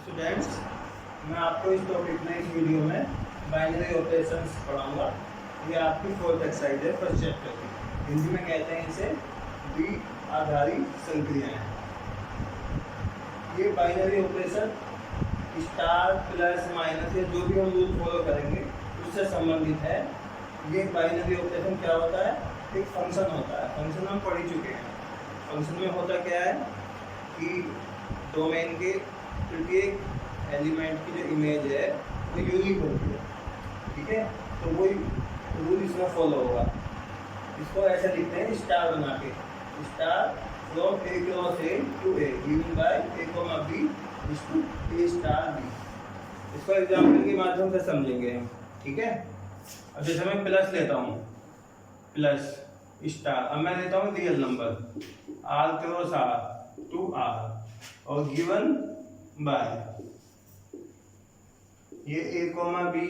Students, मैं आपको इस टॉपिक में इस वीडियो में बाइनरी ऑपरेशंस पढ़ाऊंगा। ये आपकी फोर्थ एक्सरसाइज है फर्स्ट चैप्टर की। हिंदी में कहते हैं इसे द्विआधारी संक्रियाएं। ये binary operation star plus minus या जो भी हम रूल फॉलो करेंगे उससे संबंधित है। ये बाइनरी ऑपरेशन क्या होता है? एक फंक्शन होता है। फंक्शन हम पढ़ ही चुके हैं। फंक्शन में होता क्या है कि डोमेन के प्रत्येक एलिमेंट की जो इमेज है वो यूनिक होती है, ठीक है। तो वही रूल इसमें फॉलो होगा। इसको ऐसे लिखते हैं स्टार बना के, star from A cross A to A given by A comma B is to A star B. इसको एग्जाम्पल के माध्यम से समझेंगे हम, ठीक है। अब जैसे मैं प्लस लेता हूँ, प्लस स्टार, अब मैं लेता हूँ real number R cross R to R और गिवन बाय ये ए कोमा बी,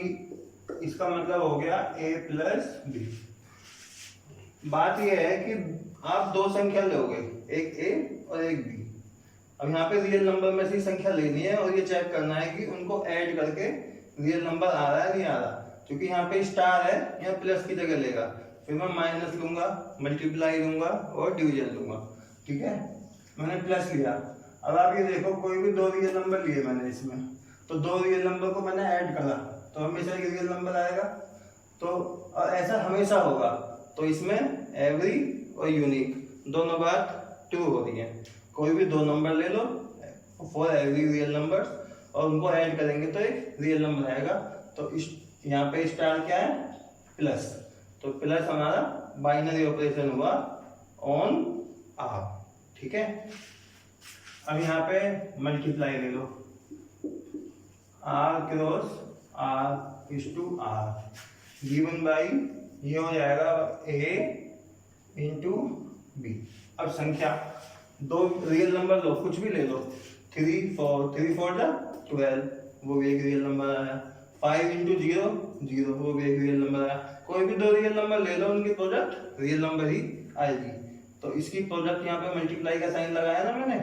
इसका मतलब हो गया ए प्लस बी। बात यह है कि आप दो संख्या लोगे, एक ए और एक बी। अब यहाँ पे रियल नंबर में से संख्या लेनी है और ये चेक करना है कि उनको ऐड करके रियल नंबर आ रहा है नहीं आ रहा। क्योंकि यहाँ पे स्टार है, यहाँ प्लस की जगह लेगा, फिर मैं माइनस लूंगा, मल्टीप्लाई लूंगा और डिवीजन लूंगा, ठीक है। मैंने प्लस लिया। अब आप ये देखो, कोई भी दो रियल नंबर लिए मैंने इसमें, तो दो रियल नंबर को मैंने ऐड करा तो हमेशा एक रियल नंबर आएगा। तो ऐसा हमेशा होगा। तो इसमें एवरी और यूनिक दोनों बात ट्रू हो रही है। कोई भी दो नंबर ले लो फॉर एवरी रियल नंबर और उनको ऐड करेंगे तो एक रियल नंबर आएगा। तो यहाँ पे स्टार क्या है? प्लस। तो प्लस हमारा बाइनरी ऑपरेशन हुआ ऑन आर, ठीक है। अब यहाँ पे मल्टीप्लाई ले लो, R cross R is to R given by ये हो जाएगा ए इंटू बी। अब संख्या दो रियल नंबर लो, कुछ भी ले लो, 3 4 जा 12, वो भी एक रियल नंबर आया। 5 इंटू 0 0, वो भी एक रियल नंबर आया। कोई भी दो रियल नंबर ले लो, उनकी प्रोडक्ट रियल नंबर ही आएगी। तो इसकी प्रोडक्ट यहाँ पे मल्टीप्लाई का साइन लगाया ना मैंने,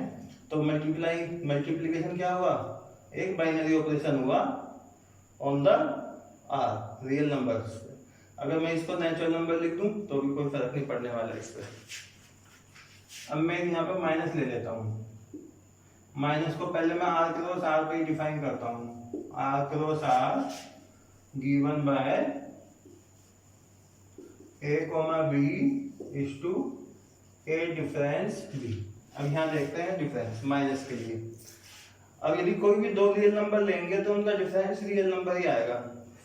तो मल्टीप्लीकेशन क्या हुआ? एक बाइनरी ऑपरेशन हुआ on the R real numbers. अगर मैं इसको नेचुरल नंबर लिख दूं तो भी कोई फर्क नहीं पड़ने वाला इस पर। अब मैं यहाँ पे माइनस ले लेता हूँ। माइनस को पहले मैं आर क्रॉस आर पे डिफाइन करता हूँ, R cross R given by A comma B is to A difference B. अब यहाँ देखते हैं डिफरेंस माइनस के लिए। अब यदि कोई भी दो रियल नंबर लेंगे तो उनका डिफरेंस रियल नंबर ही आएगा।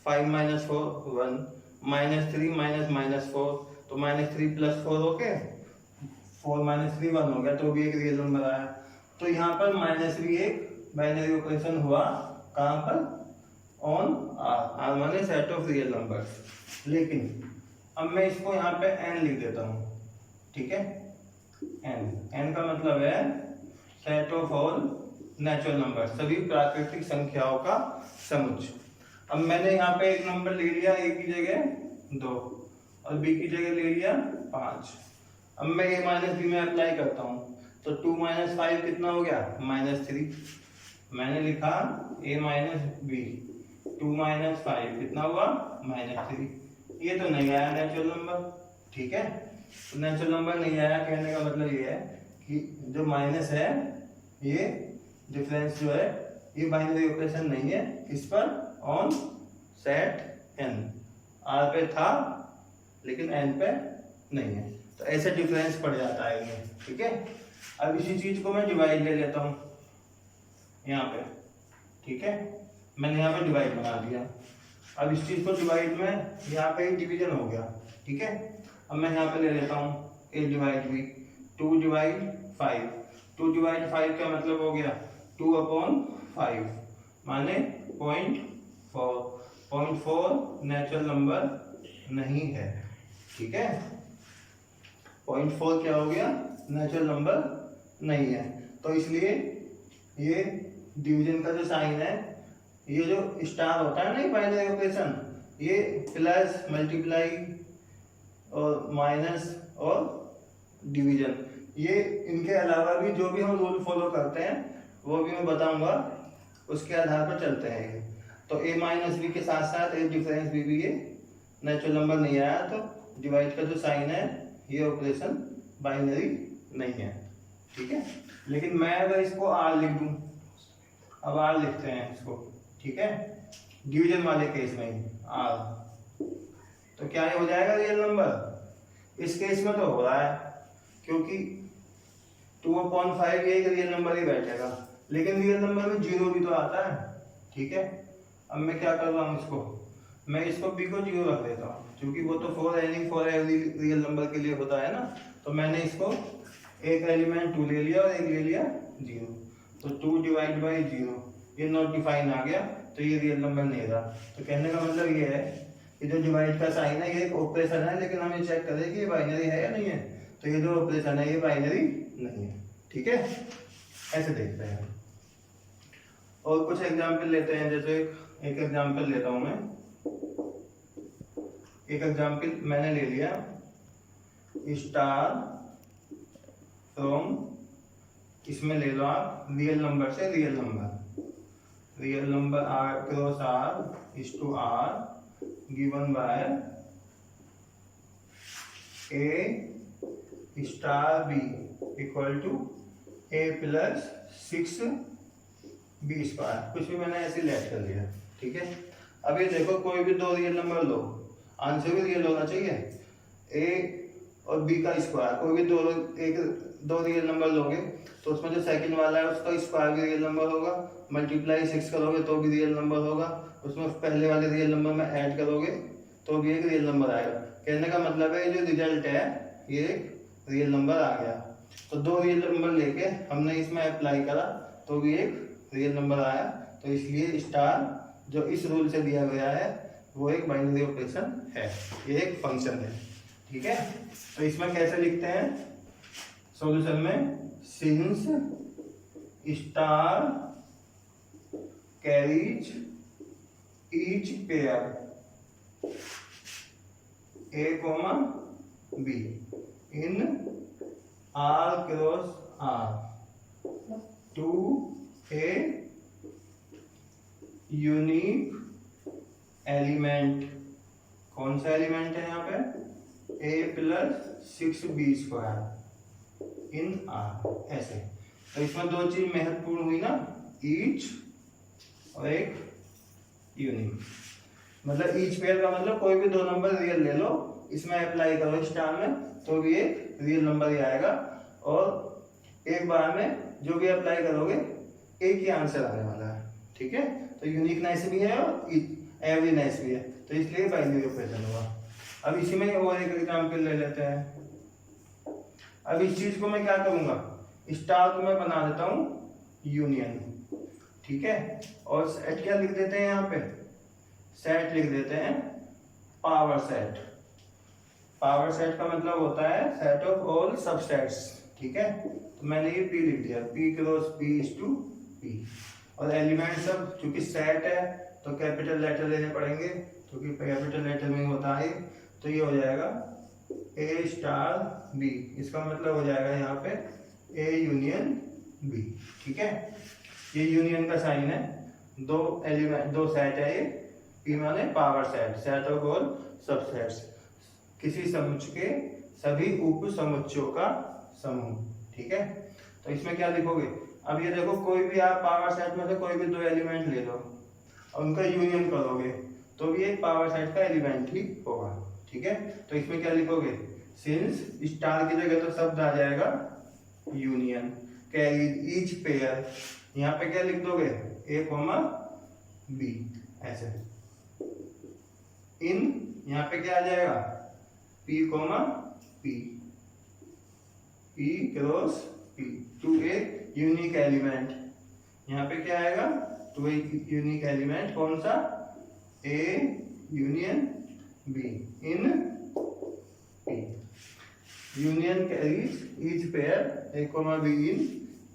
5 माइनस 4 1, माइनस 3 माइनस 4, तो माइनस 3 प्लस 4 होके 4 माइनस 3 1 हो गया, तो भी एक रियल नंबर आया। तो यहाँ पर माइनस भी एक बाइनरी ऑपरेशन हुआ, कहाँ पर? On R. आर माने सेट ऑफ रियल नंबर्स। लेकिन अब मैं इसको यहाँ पे n लिख देता हूँ, ठीक है। n का मतलब है set of all natural number, सभी प्राकृतिक संख्याओं का समुच्चय। अब मैंने यहाँ पे एक नंबर ले लिया, a की जगह 2 और b की जगह ले लिया 5। अब मैं a माइनस बी में अप्लाई करता हूँ, तो 2 माइनस 5 कितना हो गया? -3। मैंने लिखा a माइनस बी, 2 माइनस 5 कितना हुआ? -3। ये तो नहीं आया नेचुरल नंबर, ठीक है। तो नेचुरल नंबर नहीं आया, कहने का मतलब ये है कि जो माइनस है, ये डिफरेंस जो है, ये बाइनरी ऑपरेशन नहीं है। इस पर ऑन सेट n आर पे था लेकिन n पे नहीं है, तो ऐसे डिफरेंस पड़ जाता है ये, ठीक है। अब इसी चीज को मैं डिवाइड ले लेता हूँ यहाँ पे, ठीक है। मैंने यहाँ पे डिवाइड बना दिया। अब इस चीज को डिवाइड में यहाँ पे डिवीजन हो गया, ठीक है। अब मैं यहाँ पे ले लेता हूँ a divide b, 2 divide 5। 2 divide 5 का मतलब हो गया 2/5 माने 0.4। 0.4 नेचुरल नंबर नहीं है, ठीक है। 0.4 क्या हो गया? नेचुरल नंबर नहीं है। तो इसलिए ये डिवीजन का जो साइन है, ये जो स्टार होता है ना बाइनरी ऑपरेशन, ये प्लस मल्टीप्लाई और माइनस और डिवीजन, ये इनके अलावा भी जो भी हम रूल फॉलो करते हैं वो भी मैं बताऊंगा उसके आधार पर चलते हैं ये। तो a माइनस बी के साथ साथ ए डिफरेंस बी भी ये नेचुरल नंबर नहीं आया, तो डिवाइड का जो साइन है ये ऑपरेशन बाइनरी नहीं है, ठीक है। लेकिन मैं अगर इसको आर लिख दूं, अब आर लिखते हैं इसको, ठीक है, डिवीजन वाले केस में ही आर, तो क्या ये हो जाएगा रियल नंबर। इस केस में तो हो रहा है क्योंकि 2/5 ये एक रियल नंबर ही बैठेगा, लेकिन रियल नंबर में 0 भी तो आता है, ठीक है। अब मैं क्या कर रहा हूँ, मैं इसको b को 0 रख देता हूँ, क्योंकि वो तो फॉर एवरी रियल नंबर के लिए होता है ना। तो मैंने इसको एक एलिमेंट 2 ले लिया और एक ले लिया 0, तो 2 डिवाइड बाई 0 ये नॉट डिफाइन आ गया, तो ये रियल नंबर नहीं रहा। तो कहने का मतलब ये है कि जो डिवाइड का साइन है ये एक ऑपरेशन है, लेकिन हम ये चेक करें कि ये बाइनरी है या नहीं है। तो ये जो ऑपरेशन है ये बाइनरी नहीं है, ठीक है। ऐसे देखते हैं और कुछ एग्जाम्पल लेते हैं। जैसे एक एग्जाम्पल लेता हूं मैं, एक एग्जाम्पल मैंने ले लिया स्टार फ्रॉम, इसमें ले लो आप रियल नंबर से real number R cross R is to R given by A star B equal to A plus 6b square, कुछ भी मैंने ऐसे लेट कर लिया, ठीक है। अब ये देखो कोई भी दो रियल नंबर लो, आंसर भी रियल होना चाहिए। a और b का स्क्वायर, कोई भी दो रियल नंबर लोगे तो उसमें जो सेकंड वाला है उसका स्क्वायर भी रियल नंबर होगा, मल्टीप्लाई 6 करोगे तो भी रियल नंबर होगा, उसमें पहले वाले रियल नंबर में ऐड करोगे तो भी एक रियल नंबर आएगा। कहने का मतलब है ये जो रिजल्ट है ये एक रियल नंबर आ गया। तो दो रियल नंबर लेके हमने इसमें अप्लाई करा तो भी एक रियल नंबर आया। तो इसलिए स्टार जो इस रूल से दिया गया है वो एक बाइनरी ऑपरेशन है, ये एक फंक्शन है, ठीक है। तो इसमें कैसे लिखते हैं सॉल्यूशन में, since star carries each pair a, b in r cross r to a unique element. कौन सा एलिमेंट है यहाँ पे, a plus 6b square in r, ऐसे। तो इसमें दो चीज महत्वपूर्ण हुई ना, ईच और एक यूनिक। मतलब ईच पेयर का मतलब कोई भी दो नंबर रियल ले लो, इसमें अप्लाई करो स्टार में तो भी एक रियल नंबर ही आएगा, और एक बार में जो भी अप्लाई करोगे एक ही आंसर आने वाला है, ठीक है। तो यूनिकनेस भी है और एवरीनेस भी है, तो इसलिए बाइनरी ऑपरेशन हुआ। अब इसी में और एक एग्जांपल ले लेते हैं। अब इस चीज को मैं क्या करूंगा, स्टार को मैं बना देता हूं यूनियन, ठीक है। और सेट क्या लिख देते हैं यहाँ पे, सेट लिख देते हैं पावर सेट। पावर सेट का मतलब होता है सेट ऑफ ऑल सबसेट्स, ठीक है। तो मैंने ये p लिख दिया, p cross p is to p, और एलिमेंट सब चूंकि सेट है तो कैपिटल लेटर लेने पड़ेंगे क्योंकि कैपिटल लेटर में होता है। तो ये हो जाएगा a स्टार b, इसका मतलब हो जाएगा यहाँ पे a यूनियन b, ठीक है। ये यूनियन का साइन है, दो एलिमेंट दो सेट है ये, p माने power set, set of all subsets, किसी समुच्चय के सभी उप समुच्चयों का समूह, ठीक है। तो इसमें क्या लिखोगे, अब ये देखो कोई भी आप पावर सेट में से कोई भी दो एलिमेंट ले लो और उनका यूनियन करोगे तो भी एक पावर सेट का एलिमेंट ही होगा, ठीक है। तो इसमें क्या लिखोगे, सिंस स्टार की जगह तो शब्द आ जाएगा यूनियन, कैरीज ईच पेयर, यहाँ पे क्या लिख दोगे a, b, ऐसे। इन यहाँ पे क्या आ जाएगा p, p cross p to A unique element, यहाँ पे क्या आएगा टू ए यूनिक एलिमेंट, कौन सा, a union b in p, union carries each pair a, b in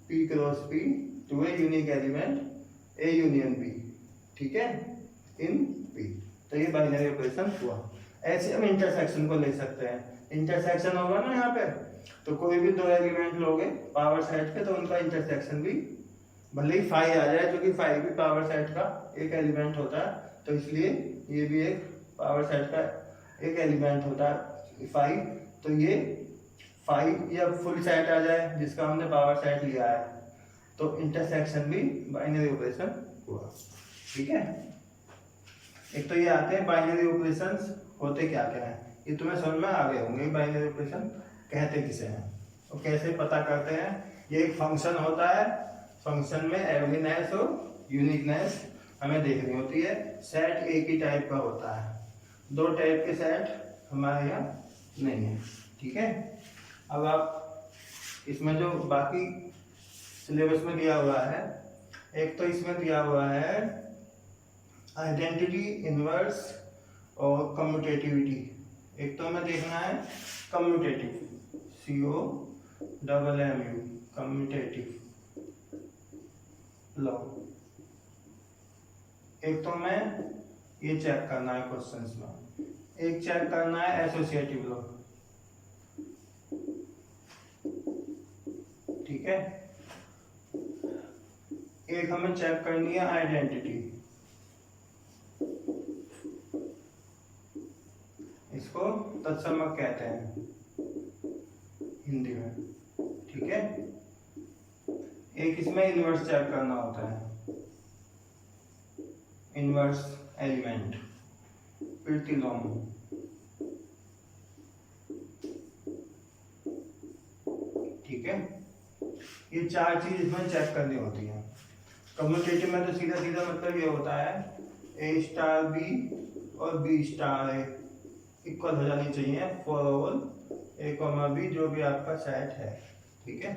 p cross p to A unique element a union b, ठीक है, इन p। तो ये बाइनरी ऑपरेशन हुआ। ऐसे हम इंटरसेक्शन को ले सकते हैं, इंटरसेक्शन होगा ना यहाँ पे, तो कोई भी दो एलिमेंट लोगे पावर सेट के तो उनका इंटरसेक्शन भी भले ही 5 आ जाए, क्योंकि 5 भी पावर सेट का एक एलिमेंट होता है, तो इसलिए ये भी एक पावर सेट का एक एलिमेंट होता है 5। तो ये 5 या फुल सेट आ जाए जिसका हमने पावर सेट लिया है, तो इंटरसेक्शन भी बाइनरी ऑपरेशन हुआ। ठीक है, एक तो ये आते हैं बाइनरी ऑपरेशंस होते क्या क्या है, ये तुम्हें समझ में आ गए होंगे। बाइनरी ऑपरेशन कहते किसे हैं और कैसे पता करते हैं। ये एक फंक्शन होता है, फंक्शन में एवरीनेस और यूनिकनेस हमें देखनी होती है। सेट एक ही टाइप का होता है, 2 टाइप के सेट हमारे यहाँ नहीं है। ठीक है, अब आप इसमें जो बाकी सिलेबस में दिया हुआ है, एक तो इसमें दिया हुआ है आइडेंटिटी, इनवर्स और कम्यूटेटिविटी। एक तो हमें देखना है कम्यूटेटिव, COMMU, कम्यूटेटिव लॉ। एक तो मैं ये चेक करना है क्वेश्चंस में, एक चेक करना है एसोसिएटिव लॉ। ठीक है, एक हमें चेक करनी है आइडेंटिटी, इसको तत्समक कहते हैं हिंदी में। ठीक है, एक इसमें इनवर्स चेक करना होता है, इनवर्स एलिमेंट, प्रतिलोम। ठीक है, ये 4 चीज इसमें चेक करनी होती है। कम्यूटेटिव में तो सीधा सीधा मतलब ये होता है A स्टार B और B स्टार A इक्वल हो जानी चाहिए फॉर ऑल A, B जो भी आपका सेट है। ठीक है,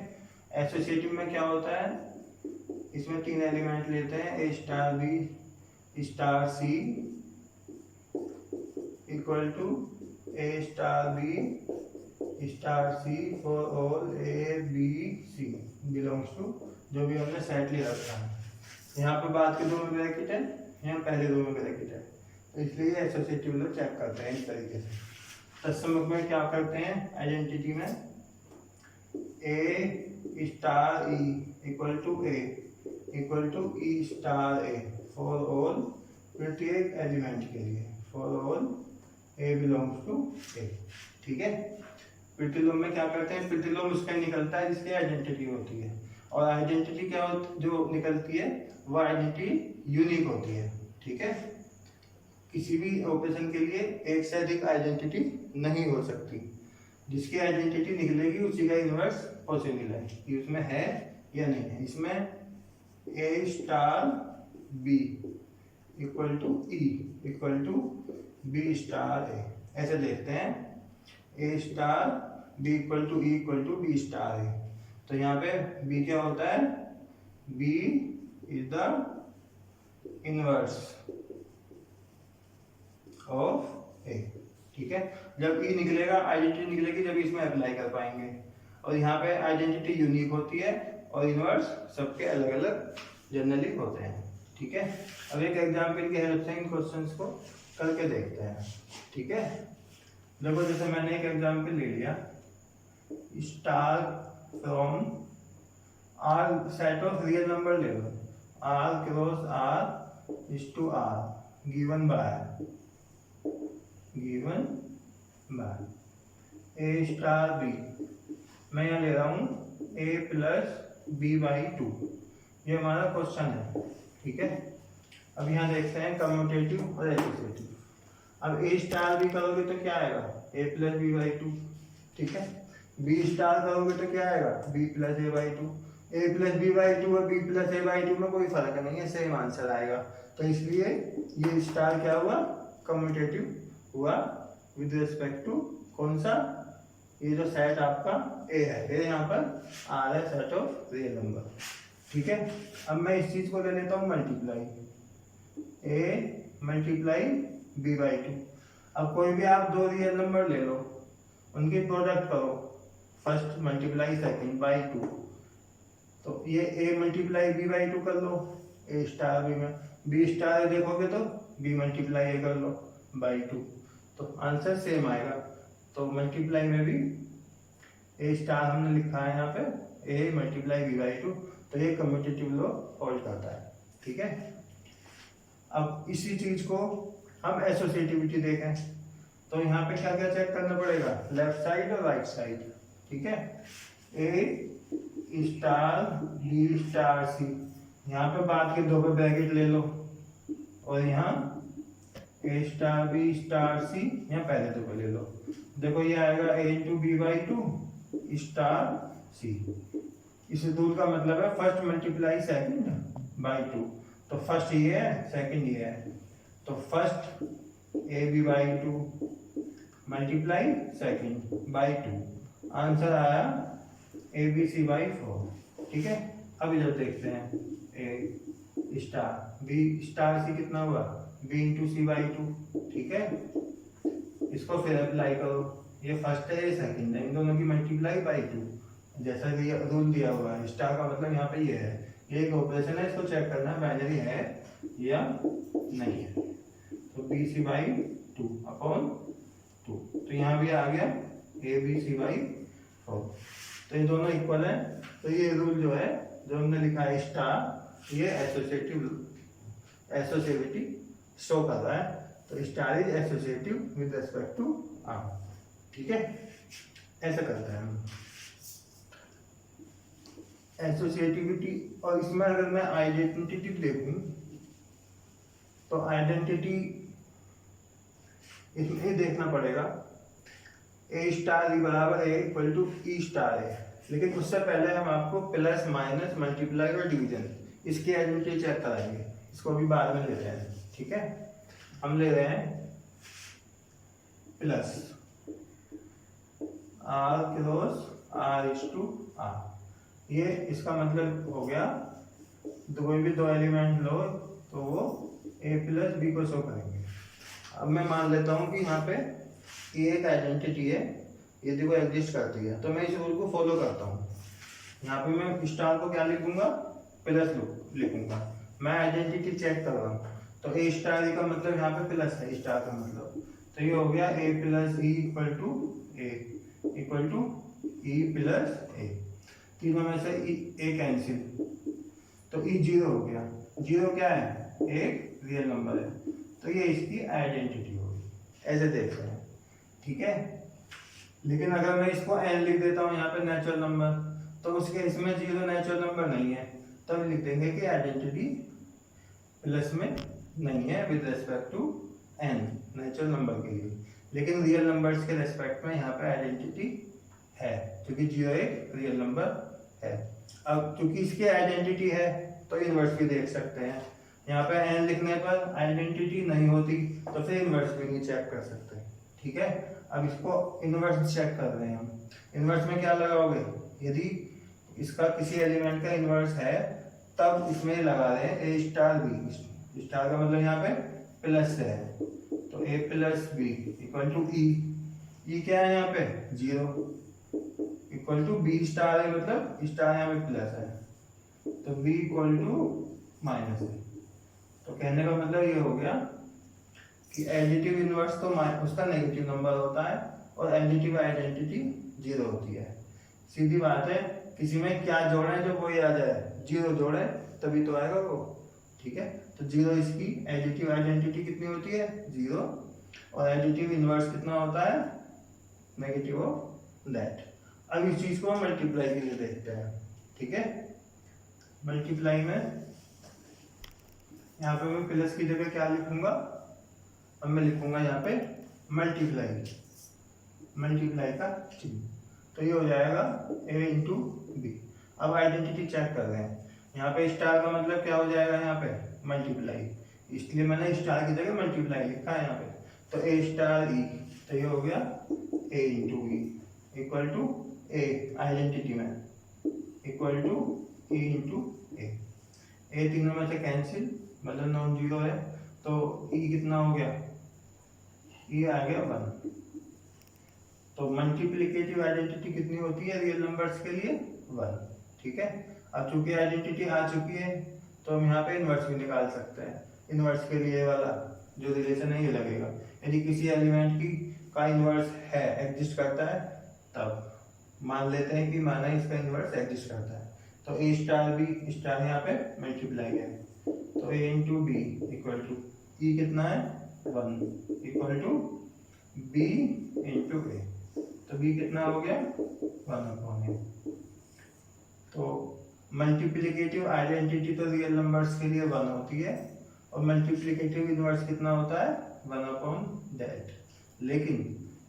एसोसिएटिव में क्या होता है, इसमें 3 एलिमेंट लेते हैं, A star B star C equal to A star B star C for all A B C belongs to जो भी हमने सेट लिया रखा है। यहाँ पे बाद के 2 में ब्रैकेट है, यहाँ पहले 2 में ब्रैकेट है, तो इसलिए एसोसिएटिव लोग चेक करते हैं इस तरीके से। तत्समक में क्या करते हैं, आइडेंटिटी में A star E equal to A equal to E star A for all, प्रत्येक एलिमेंट के लिए for all A belongs to A। ठीक है, प्रतिलोम में क्या करते हैं, प्रतिलोम उसका निकलता है जिसकी आइडेंटिटी होती है, और आइडेंटिटी क्या होती जो निकलती है वो आइडेंटिटी यूनिक होती है। ठीक है, किसी भी ऑपरेशन के लिए एक से अधिक आइडेंटिटी नहीं हो सकती, जिसकी आइडेंटिटी निकलेगी उसी का इनवर्स पॉसिबल है कि उसमें है या नहीं है। इसमें A star B equal to E equal to B star A, ऐसे देखते हैं A star B equal to E equal to B star A। तो यहाँ पे B क्या होता है, B is the inverse of A। ठीक है, जब E निकलेगा आइडेंटिटी निकलेगी जब इसमें अप्लाई कर पाएंगे, और यहाँ पे आइडेंटिटी यूनिक होती है और इनवर्स सबके अलग अलग जनरली होते हैं। ठीक है, अब एक एग्जाम्पल की हेल्प से इन क्वेश्चंस को करके देखते हैं। ठीक है, देखो जैसे मैंने एक एग्जाम्पल ले लिया, star from R set of real number ले लो, R cross R is to R given by A star B, मैं यहाँ ले रहा हूँ A प्लस B/2, ये हमारा क्वेश्चन है। ठीक है, अब यहाँ देखते हैं कम्यूटेटिव और एसोसिएटिव। अब A स्टार B करोगे तो क्या आएगा, A प्लस B/2। ठीक है, B स्टार करोगे तो क्या आएगा, B plus A/2। A plus B/2 और B प्लस A/2 में कोई फर्क नहीं है, सेम आंसर आएगा। तो इसलिए ये स्टार क्या हुआ, कम्यूटेटिव हुआ विद रिस्पेक्ट टू कौन सा, ये जो सेट आपका A है, A यहाँ पर R है, सेट ऑफ रियल नंबर। ठीक है, अब मैं इस चीज को ले लेता हूँ मल्टीप्लाई, A मल्टीप्लाई B/2। अब कोई भी आप 2 रियल नंबर ले लो, उनकी प्रोडक्ट करो, फर्स्ट मल्टीप्लाई सेकंड बाई 2, तो ये A मल्टीप्लाई B/2 कर लो A स्टार B में, B स्टार देखोगे तो B मल्टीप्लाई A कर लो बाई 2, तो आंसर सेम आएगा। तो मल्टीप्लाई में भी A स्टार हमने लिखा है यहाँ पे A मल्टीप्लाई B/2, तो ये कम्यूटेटिव लॉ होल्ड करता है। ठीक है, अब इसी चीज को हम एसोसिएटिविटी देखें तो यहाँ पे क्या क्या चेक करना पड़ेगा, लेफ्ट साइड और राइट साइड। ठीक है, ए स्टार बी स्टार सी, यहाँ पे बाद के दो पे ब्रैकेट ले लो और यहाँ A star B star C यहाँ पहले दो पे ले लो। देखो ये आएगा A into B by two star C. इस रूल का मतलब है first multiply second by two, तो फर्स्ट ये है सेकंड ये है, तो first A B by two multiply second by two, answer आया ए बी सी बाई 4। ठीक है, अब इधर देखते हैं ए स्टार बी स्टार सी कितना हुआ, बी इंटू सी बाई 2। ठीक है, इसको फिर अप्लाई करो, ये फर्स्ट है ये सेकंड है, इन दोनों की मल्टीप्लाई बाई 2 जैसा कि रूल दिया हुआ है। स्टार का मतलब यहाँ पे ये है, ये एक ऑपरेशन है, इसको चेक करना है बाइनरी है या नहीं है। तो बी सी बाई 2 अपॉन 2, तो यहाँ भी आ गया ए बी सी बाई 4, तो ये दोनों इक्वल है। तो ये रूल जो है जो हमने लिखा है स्टार, ये एसोसिएटिविटी शो कर रहा है, तो star is associative with respect to R. ठीक है, ऐसा करते हैं हम एसोसिएटिविटी। और इसमें अगर मैं आइडेंटिटी देखूं तो आइडेंटिटी इसमें देखना पड़ेगा ए स्टार ई बराबर ए इक्वल टू ई स्टार है, लेकिन उससे पहले हम आपको प्लस माइनस मल्टीप्लाई और डिवीजन इसकी आइडेंटिटी चेक कराएंगे, इसको अभी बाद में ले रहे हैं। ठीक है, हम ले रहे हैं plus R cross R is to R, ये इसका मतलब हो गया कोई भी दो एलिमेंट लो तो वो ए प्लस बी को शो करेंगे। अब मैं मान लेता हूँ कि यहाँ पे ये एक आइडेंटिटी है, यदि वो एग्जिस्ट करती है तो मैं इस रूल को फॉलो करता हूँ। यहाँ पे मैं स्टार को क्या लिखूंगा, प्लस लिखूंगा। मैं आइडेंटिटी चेक कर रहा हूँ, तो ए स्टार का मतलब यहाँ पे प्लस है, स्टार का मतलब, तो ये हो गया A plus E equal to E plus A. तीनों में से ए कैंसिल, तो ई जीरो हो गया। जीरो क्या है, एक रियल नंबर है, तो ये इसकी आइडेंटिटी होगी। ऐसे देखते हैं। ठीक है, लेकिन अगर मैं इसको एन लिख देता हूँ यहाँ पे नेचुरल नंबर, तो उसके इसमें जीरो नेचुरल नंबर नहीं है, तो हम लिख देंगे कि आइडेंटिटी प्लस में नहीं है with respect to N natural number के लिए, लेकिन रियल नंबर्स के रेस्पेक्ट में यहाँ पे आइडेंटिटी है, क्योंकि जीरो एक रियल नंबर है। अब क्योंकि इसकी आइडेंटिटी है तो इनवर्स भी देख सकते हैं। यहाँ पे एन लिखने पर आइडेंटिटी नहीं होती तो फिर इनवर्स भी नहीं चेक कर सकते। ठीक है, अब इसको इनवर्स चेक कर रहे हैं हम। इनवर्स में क्या लगाओगे, यदि इसका किसी एलिमेंट का इनवर्स है तब इसमें लगा रहे हैं ए स्टार बी। स्टार का मतलब यहाँ पे प्लस है, तो A plus B equal to E क्या है यहाँ पे zero, equal to B star है, मतलब स्टार यहाँ पे प्लस है, तो बी इक्वल टू माइनस है। तो कहने का मतलब ये हो गया कि एडिटिव इनवर्स तो उसका नेगेटिव नंबर होता है और एडिटिव आइडेंटिटी जीरो होती है। सीधी बात है, किसी में क्या जोड़े जो कोई आ जाए, जीरो जोड़े तभी तो आएगा वो। ठीक है, तो जीरो इसकी एडिटिव आइडेंटिटी कितनी होती है, जीरो, और एडिटिव इनवर्स कितना होता है, नेगेटिव ऑफ दैट। अब इस चीज को हम मल्टीप्लाई के लिए देखते हैं। ठीक है, मल्टीप्लाई में यहाँ पे मैं प्लस की जगह क्या लिखूंगा, अब मैं लिखूंगा यहाँ पे मल्टीप्लाई का चिन्ह, तो ये हो जाएगा a इंटू बी। अब आइडेंटिटी चेक कर रहे हैं, यहाँ पे स्टार का मतलब क्या हो जाएगा, यहाँ पे मल्टीप्लाई, इसलिए मैंने स्टार की जगह मल्टीप्लाई लिखा है यहाँ पे, तो a स्टार ई, तो ये हो गया a into B equal to A, identity में equal to e into A तीनों में से कैंसिल, मतलब नॉन जीरो है, तो e कितना हो गया, e आ गया 1। तो मल्टीप्लिकेटिव आइडेंटिटी कितनी होती है रियल नंबर्स के लिए, 1। ठीक है, अब चूंकि आइडेंटिटी आ चुकी है तो हम यहाँ पे इनवर्स भी निकाल सकते हैं। इनवर्स के लिए वाला जो रिलेशन है ये लगेगा, यदि किसी एलिमेंट की का इनवर्स है, एग्जिस्ट करता है, तब मान लेते हैं कि माना इसका इनवर्स एग्जिस्ट करता है, तो ए स्टार बी स्टार यहाँ पे मल्टीप्लाई है, तो ए इंटू बी इक्वल टू ई कितना है 1 इक्वल टू बी इंटू ए, तो बी कितना हो गया 1/a। तो मल्टीप्लिकेटिव आइडेंटिटी तो रियल नंबर्स के लिए 1 होती है और मल्टीप्लिकेटिव इनवर्स कितना होता है 1/that। लेकिन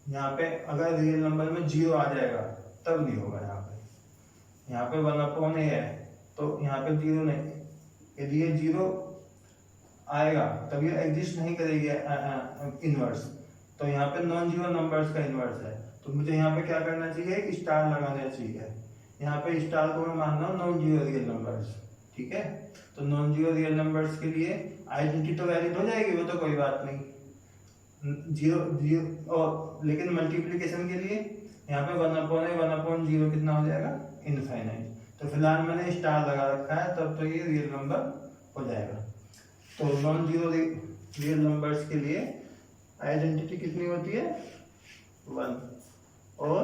यहाँ पे अगर रियल नंबर में 0 आ जाएगा तब नहीं होगा। यहाँ पे 1/a है तो यहाँ पे 0 नहीं, यदि ये 0 आएगा तब ये एग्जिस्ट नहीं करेगी इनवर्स, तो यहाँ पे नॉन जीरो नंबर्स का इनवर्स है, तो मुझे यहाँ पे क्या करना चाहिए स्टार लगाना चाहिए। यहाँ पे स्टार को मैं मान रहा हूँ नॉन जीरो रियल नंबर्स, ठीक है। तो नॉन जीरो रियल नंबर्स के लिए आइडेंटिटी तो वैलिड हो जाएगी, वो तो कोई बात नहीं, 0 और लेकिन मल्टीप्लिकेशन के लिए यहाँ पे 1/0 कितना हो जाएगा इनफाइनाइट। तो फिलहाल मैंने स्टार लगा रखा है, तब तो ये रियल नंबर हो जाएगा। तो नॉन जीरो रियल नंबर्स के लिए आइडेंटिटी कितनी होती है 1 और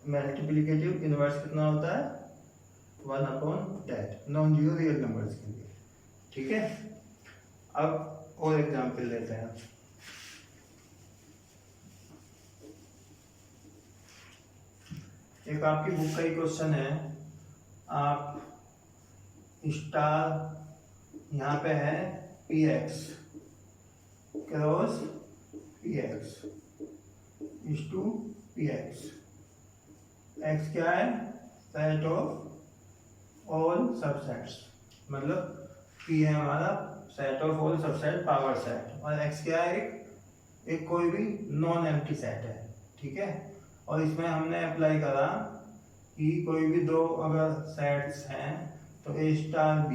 मल्टीप्लिकेटिव इनवर्स कितना होता है 1/that non zero real numbers के लिए, ठीक है। अब और एग्जांपल लेते हैं। एक आपकी बुक का ही क्वेश्चन है, आप स्टार यहाँ पे है px cross px is to px, x क्या है सेट ऑफ ऑल सबसेट्स, मतलब p है हमारा set of all subset power set, और x क्या है एक कोई भी नॉन एम्प्टी सेट है, ठीक है। और इसमें हमने अप्लाई करा कि कोई भी दो अगर सेट्स हैं तो a स्टार b,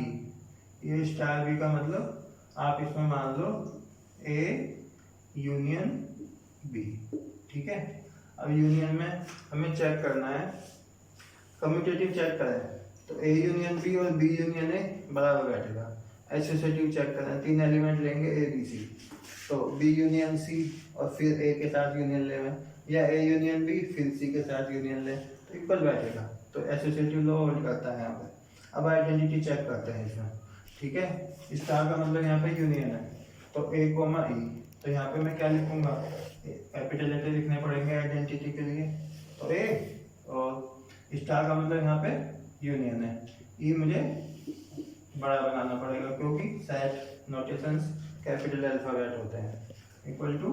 ये स्टार बी का मतलब आप इसमें मान लो A यूनियन B, ठीक है। अब यूनियन में हमें चेक करना है, कम्यूटेटिव चेक करें तो A यूनियन B और B यूनियन A बराबर बैठेगा। एसोसिएटिव चेक करें, 3 एलिमेंट लेंगे A B C, तो B यूनियन C और फिर A के साथ यूनियन लें, या A यूनियन B फिर C के साथ यूनियन लें, तो इक्वल बैठेगा। तो एसोसिएटिव लॉ होल्ड करता है यहाँ पे। अब आइडेंटिटी चेक करते हैं इसमें, ठीक है। स्टार का मतलब यहाँ पे यूनियन है, तो A, E, तो यहाँ पे मैं क्या लिखूंगा कैपिटल लेटर लिखने पड़ेंगे आइडेंटिटी के लिए, तो A, और स्टार का मतलब यहाँ पे यूनियन है, E मुझे बड़ा बनाना पड़ेगा क्योंकि सेट नोटेशंस कैपिटल अल्फाबेट होते हैं, equal to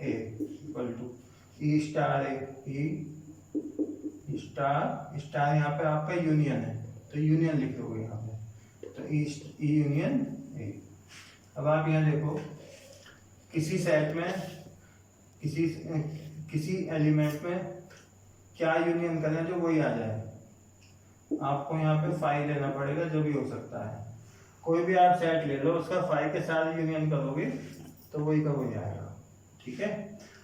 A equal to E star A, E star यहाँ पे आपका यूनियन है तो यूनियन लिख दोगे यहाँ पे, तो ई यूनियन ए। अब आप यहाँ देखो किसी सेट में किसी एलिमेंट में क्या यूनियन करें जो वही आ जाए, आपको यहाँ पे फाई लेना पड़ेगा जो भी हो सकता है। कोई भी आप सेट ले लो उसका फाई के साथ यूनियन करोगे तो वही का वही आएगा, ठीक है।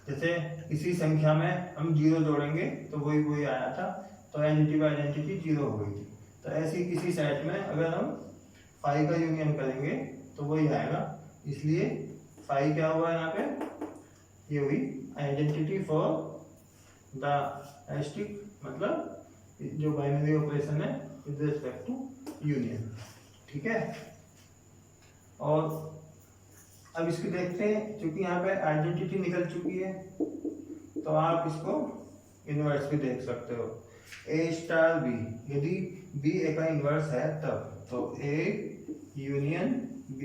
जैसे किसी संख्या में हम 0 जोड़ेंगे तो वही आया था, तो एडिटिव आइडेंटिटी 0 हो गई थी। तो ऐसी किसी सेट में अगर हम फाई का यूनियन करेंगे तो वही आएगा, इसलिए फाई क्या हुआ यहाँ पे, ये हुई आइडेंटिटी फॉर द एस्टिक, मतलब जो बाइनरी ऑपरेशन है विद रिस्पेक्ट टू यूनियन, ठीक है। और अब इसको देखते हैं, क्योंकि यहाँ पे आइडेंटिटी निकल चुकी है तो आप इसको इनवर्स भी देख सकते हो। A स्टार B, यदि B A का इनवर्स है तब, तो A union B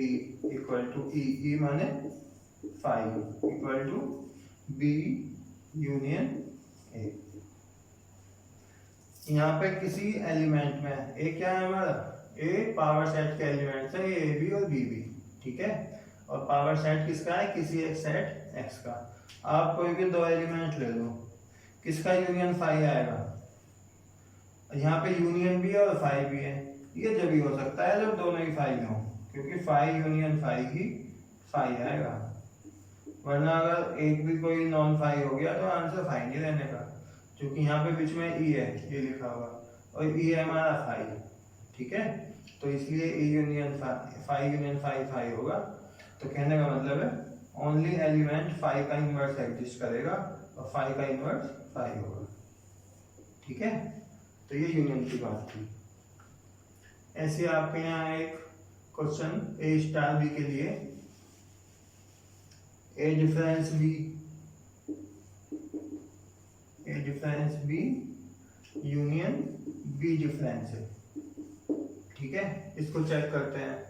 equal to E माने five equal to B union A। यहाँ पे किसी एलिमेंट में A क्या है हमारा, A पावर सेट के एलिमेंट्स है, A B और B B, ठीक है। और पावर सेट किसका है, किसी एक सेट X का। आप कोई भी 2 एलिमेंट ले लो, किसका यूनियन फाई आएगा, यहाँ पे यूनियन भी है और फाई भी है, ये जब भी हो सकता है जब दोनों ही फाई में हो, क्योंकि फाई यूनियन फाई ही फाई आएगा, वरना अगर एक भी कोई नॉन फाई हो गया तो आंसर फाई नहीं रहने का, क्योंकि यहाँ पे बीच में ई है ये लिखा हुआ और ई है हमारा फाई, ठीक है। तो इसलिए E union phi union phi phi होगा। तो कहने का मतलब है ओनली एलिमेंट फाई का इनवर्स एग्जिस्ट करेगा और फाई का इनवर्स फाई होगा, ठीक है। तो ये यूनियन की बात थी। ऐसे आपके यहाँ एक क्वेश्चन ए स्टार बी के लिए, A difference B union B difference है, ठीक है। इसको चेक करते हैं,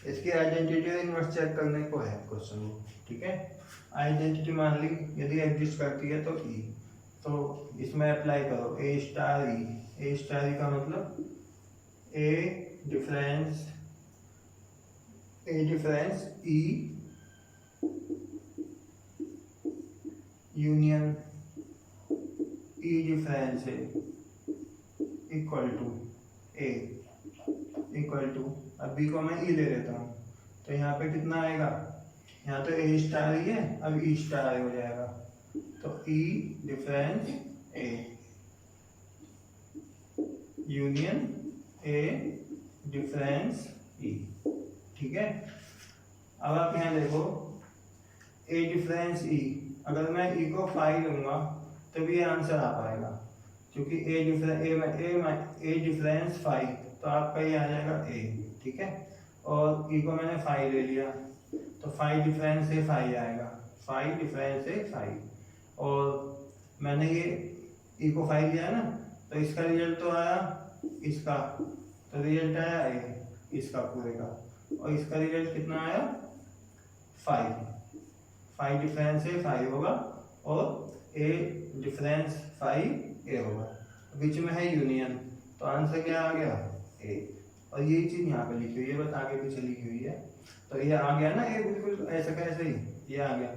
इसकी आइडेंटिटी और इनवर्स चेक करने को है क्वेश्चन वो, ठीक है। आइडेंटिटी मान ली यदि एग्जिस्ट करती है तो ई, तो इसमें अप्लाई करो ए स्टार ई का मतलब A difference E union E difference है equal to A, equal to, अब बी को मैं ई ले लेता हूँ, तो यहाँ पे कितना आएगा, यहाँ तो ए स्टार ही है, अब ई स्टार हो जाएगा, तो E difference A union A difference E, ठीक है। अब आप यहाँ देखो ए डिफरेंस ई, अगर मैं ई को 5 लूंगा तो भी आंसर आ पाएगा, क्योंकि ए डिफरेंस 5, तो आपका ये आ जाएगा ए, ठीक है। और ई को मैंने 5 ले लिया, तो 5 डिफरेंस से 5 आएगा, 5 डिफरेंस से 5, और मैंने ये ई को 5 लिया ना, तो इसका रिजल्ट तो आया इसका, तो रिजल्ट आया ए इसका पूरे का, और इसका रिजल्ट कितना आया 5 डिफरेंस से 5 होगा, और ए डिफरेंस 5 ए होगा, बीच में है यूनियन, तो आंसर क्या आ गया ए, और यही चीज यहाँ पे लिखी हुई है, बस आगे पीछे लिखी हुई है, तो ये आ गया ना ए, बिल्कुल ऐसा कैसे ही ये आ गया,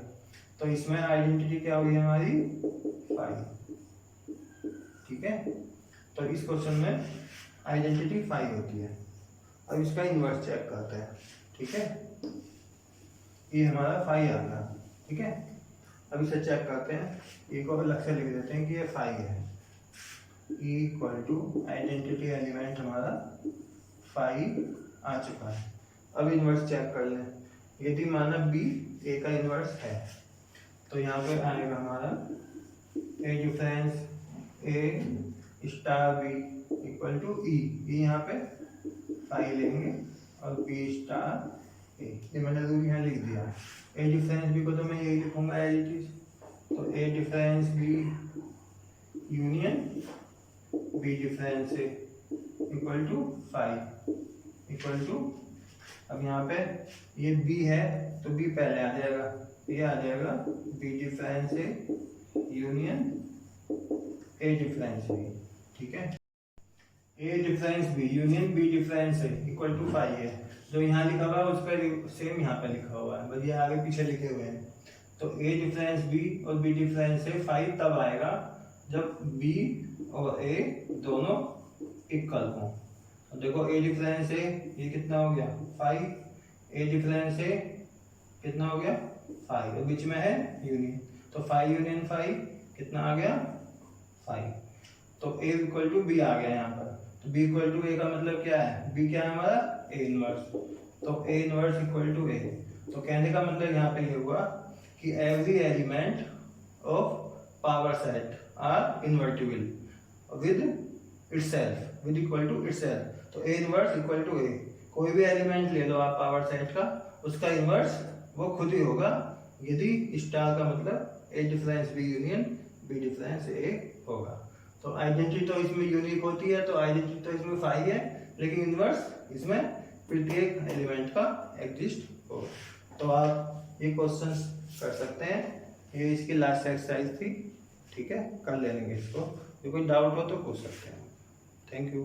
तो इसमें आइडेंटिटी क्या हुई हमारी 5, ठीक है। तो इस क्वेश्चन में आइडेंटिटी 5 होती है। अब इसका इन्वर्स चेक करते हैं, ठीक है, ये हमारा 5 आ गया, ठीक है। अब इसे चेक करते हैं, ए को अलग से लिख देते हैं कि ये 5 है, E equal to identity element हमारा 5 आ चुका है। अब इन्वर्स चेक कर लें, यदि माना बी ए का इन्वर्स है, तो यहाँ पे आएगा हमारा A difference A star B equal to E, यहाँ पे 5 लेंगे और बी स्टार ए, ये मैंने रूल यहाँ लिख दिया। ए डिफरेंस बी को तो मैं यही लिखूंगा एज इट इज, तो A difference B union B difference A equal to 5 equal to, अब यहाँ पे ये b है तो b पहले आ जाएगा, ये आ जाएगा b difference A union a difference A, ठीक है। a difference b union b difference A equal to 5 है, जो यहाँ लिखा हुआ है उसका सेम यहाँ पे लिखा हुआ है, बस ये आगे पीछे लिखे हुए हैं। तो a डिफरेंस b और b डिफरेंस ए 5 तब आएगा जब b और a दोनों इक्वल हो। तो देखो a डिफरेंस ए ये कितना हो गया 5, a डिफरेंस ए कितना हो गया 5, और बीच में है यूनियन, तो 5 यूनियन 5 कितना आ गया 5, तो a इक्वल टू b आ गया यहाँ पर। तो b इक्वल टू a का मतलब क्या है, b क्या है हमारा a इनवर्स, तो a inverse equal to a। तो कहने का मतलब यहाँ पे ये हुआ कि every element of power set are invertible with itself, with equal to itself. तो a inverse equal to a, कोई भी एलिमेंट ले लो आप पावर सेट का, उसका इनवर्स वो खुद ही होगा यदि स्टार का मतलब a difference b union b difference a होगा। तो आइडेंटिटी तो इसमें यूनिक होती है, तो आइडेंटिटी तो इसमें 5 है, लेकिन इनवर्स इसमें प्रत्येक एलिमेंट का एग्जिस्ट होगा। तो आप ये क्वेश्चंस कर सकते हैं, ये इसकी लास्ट एक्सरसाइज थी, ठीक है, कर लेंगे इसको। कोई डाउट हो तो पूछ सकते हैं। Thank you.